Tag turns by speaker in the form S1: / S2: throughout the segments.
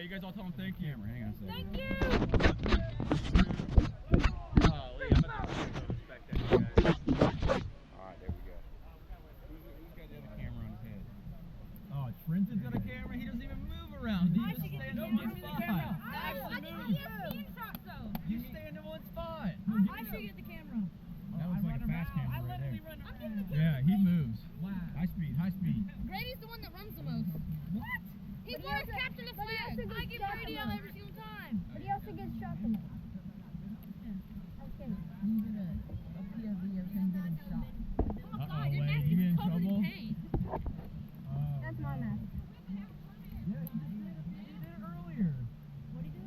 S1: Hey, you guys all tell him thank you.
S2: Hang on a second.
S3: Thank you!
S1: Golly, I'm about to respect that, you guys.
S2: Alright, there we go.
S1: Who's got the other camera on his head?
S4: Oh, Trenton's got a camera? He doesn't even move around. He
S3: I
S4: just
S3: should get
S4: stays
S3: the
S4: in
S3: camera.
S4: one spot.
S3: I think it's ESPN shot though.
S4: You stay in one spot.
S3: I should get the camera.
S4: That was like a fast camera
S3: I
S4: right
S3: literally
S4: there.
S3: run around.
S4: Yeah, he moves. High speed, high speed.
S3: Grady's the one that runs the most. What? He wants to capture the flag. I get Brady out every single time.
S5: But he also gets shot the most. Okay.
S6: You get a POV of him getting shot.
S3: Oh
S4: Uh-oh,
S3: God, your
S4: Wade,
S3: mask
S4: you get
S3: is
S4: in
S3: covered
S4: trouble?
S3: in paint.
S4: Oh,
S5: That's my mask.
S4: Yeah, he did it earlier.
S3: What do you do?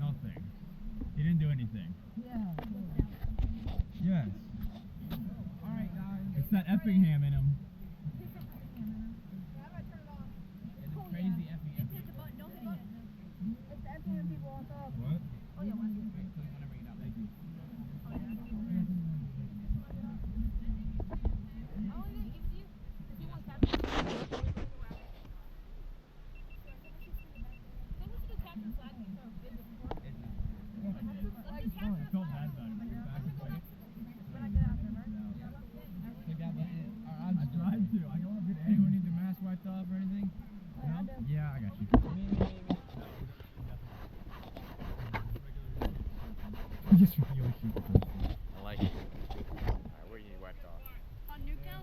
S4: Nothing. He didn't do anything.
S6: Yeah.
S4: Yes.
S6: Alright, guys.
S4: It's that Effingham in him.
S6: It's a crazy Effie.
S3: Hit the button, don't hit it.
S5: It's the Effingham people on top.
S4: What?
S3: Oh yeah, watch it.
S4: Thank you.
S3: I'll only give it to you if you want to capture the flag. Then we should just capture the flag and throw a bid before. Let's just capture
S4: I
S3: the
S4: felt
S3: flag.
S4: bad about it. Back and forth.
S3: When I get out there, right?
S4: I tried to. I don't want to get
S2: Anyone need the mask wiped off or anything?
S5: I do.
S4: Yeah, I got you. Just really shoot the first.
S2: I like it. Alright, where you need wiped off?
S3: On Newtown?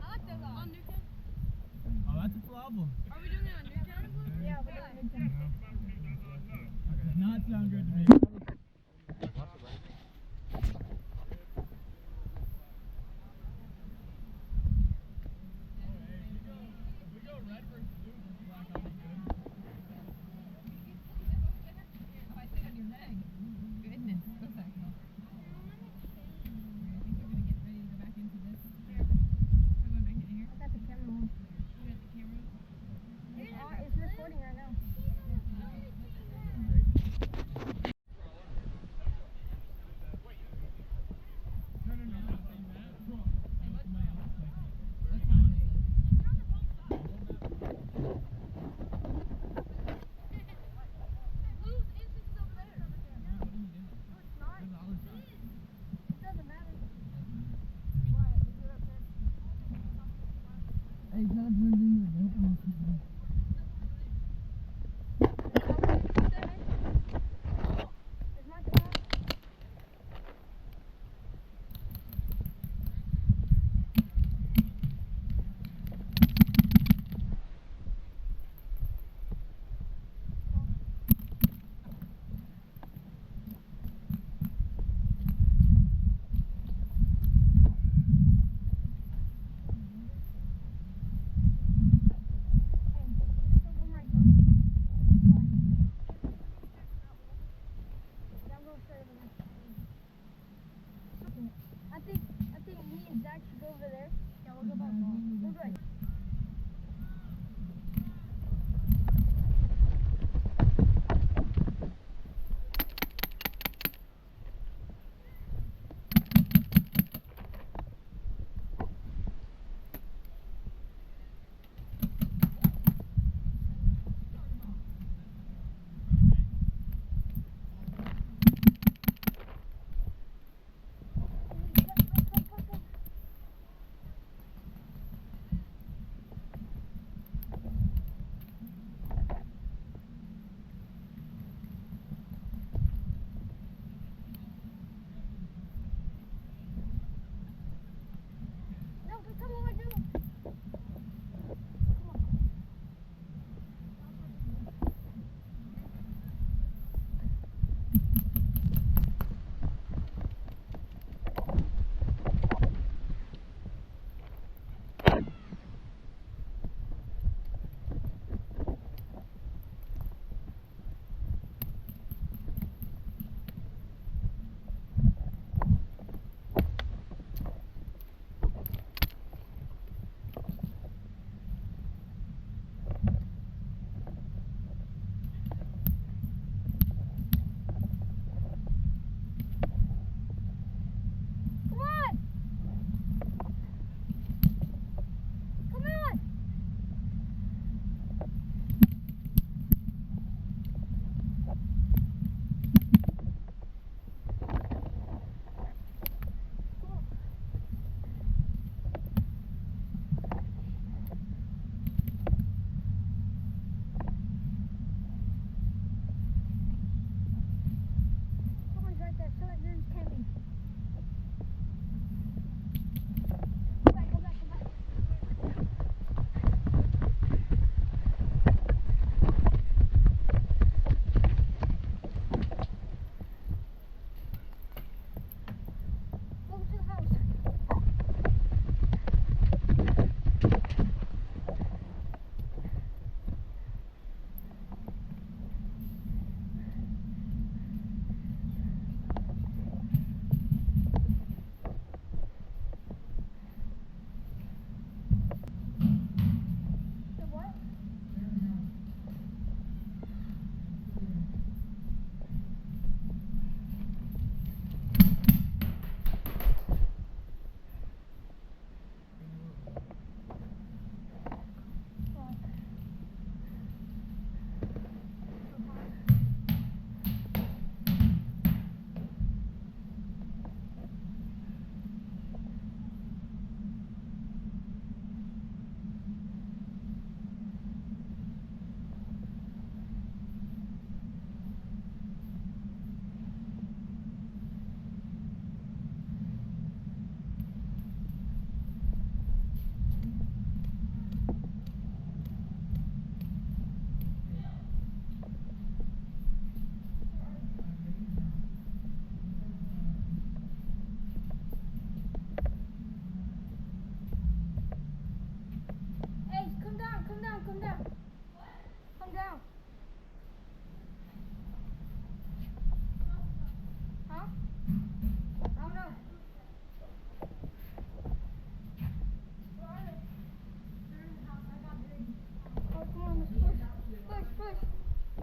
S3: I like those on Newtown.
S4: Oh, that's a problem.
S3: Are we doing it on Newtown?
S5: Yeah, but then we can.
S4: Does not sound good to me.
S6: If I sit on your leg, goodness, what's that called? I think we're gonna get ready to go back into this. We're going back in here.
S5: I got the camera on.
S6: We got the camera.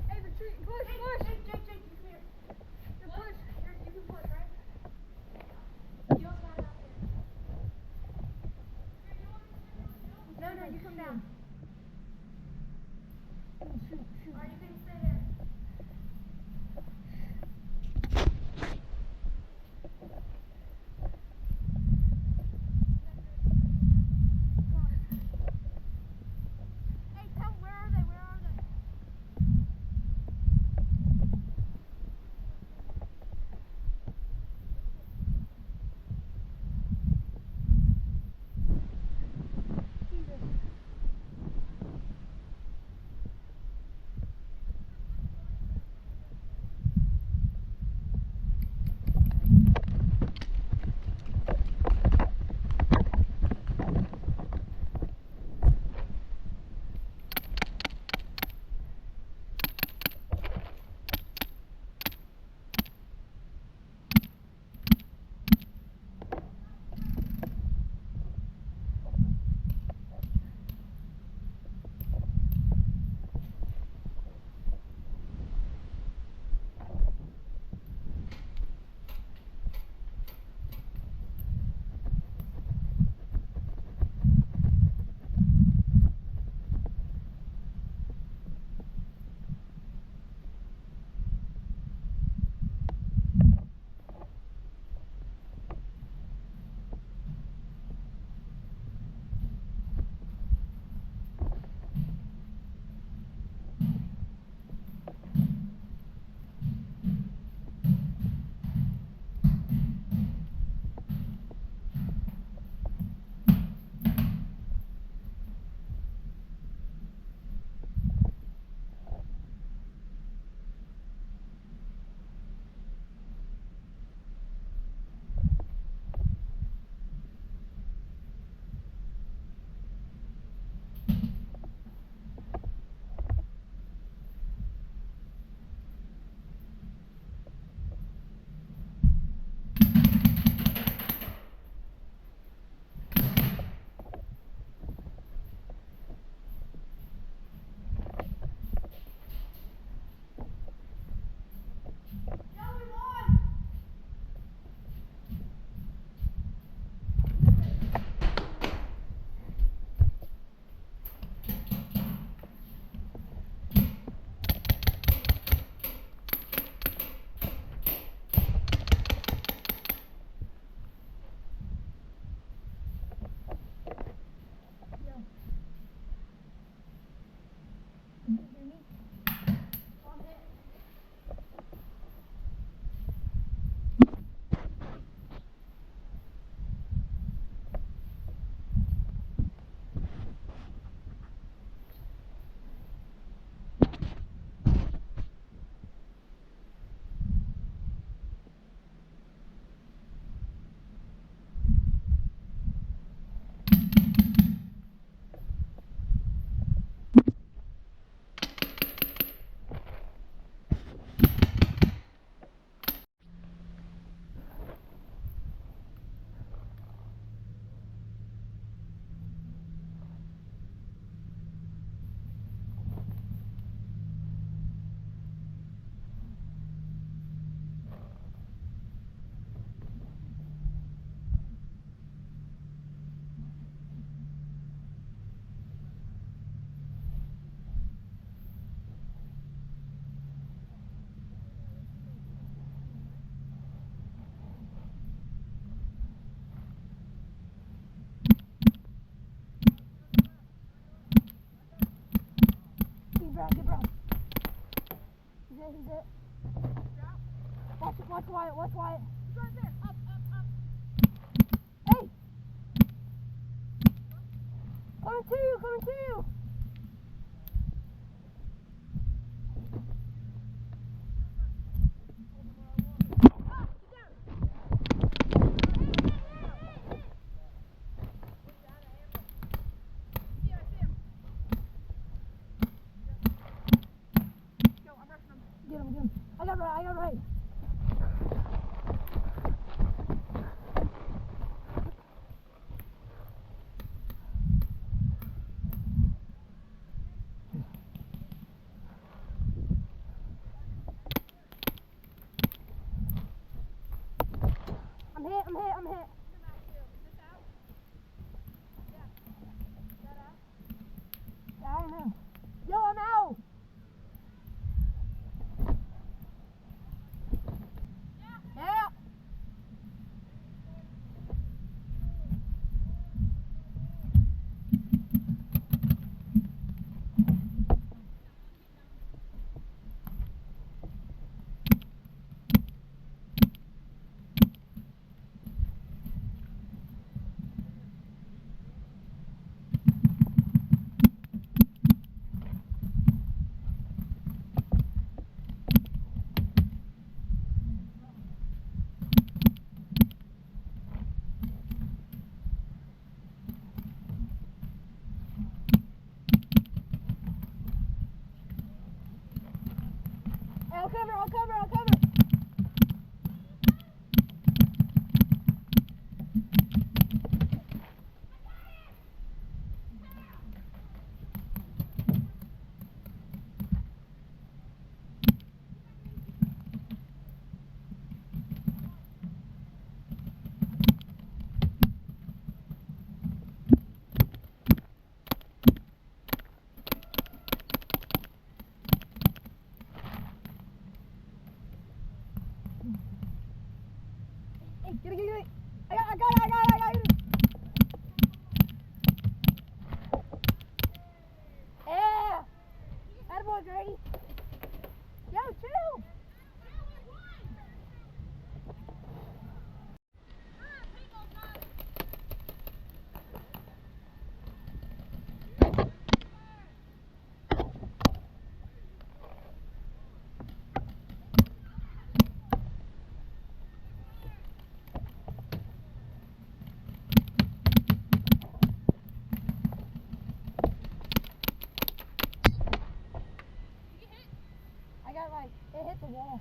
S3: Hey, retreat, push, push. Hey, Jake, you come here. You push. You can push, right? You don't got it out there. No, you come down.
S5: Shoot.
S3: Alright, you can stay there. Hey, tell where are they? Where are they?
S5: Get Brown. He's it. Watch Wyatt.
S3: He's right there. Up.
S5: Hey! Coming to you! Get him. I got right.
S3: I'm hit, I'm hit, I'm hit. Yeah, I don't know. Yo, I'm out. Yeah. I'll cover, I'll cover, I'll cover. Hey, get it. I got it. Yeah. Attaboy, Grady. Yo, chill. I got like, it hit the wall.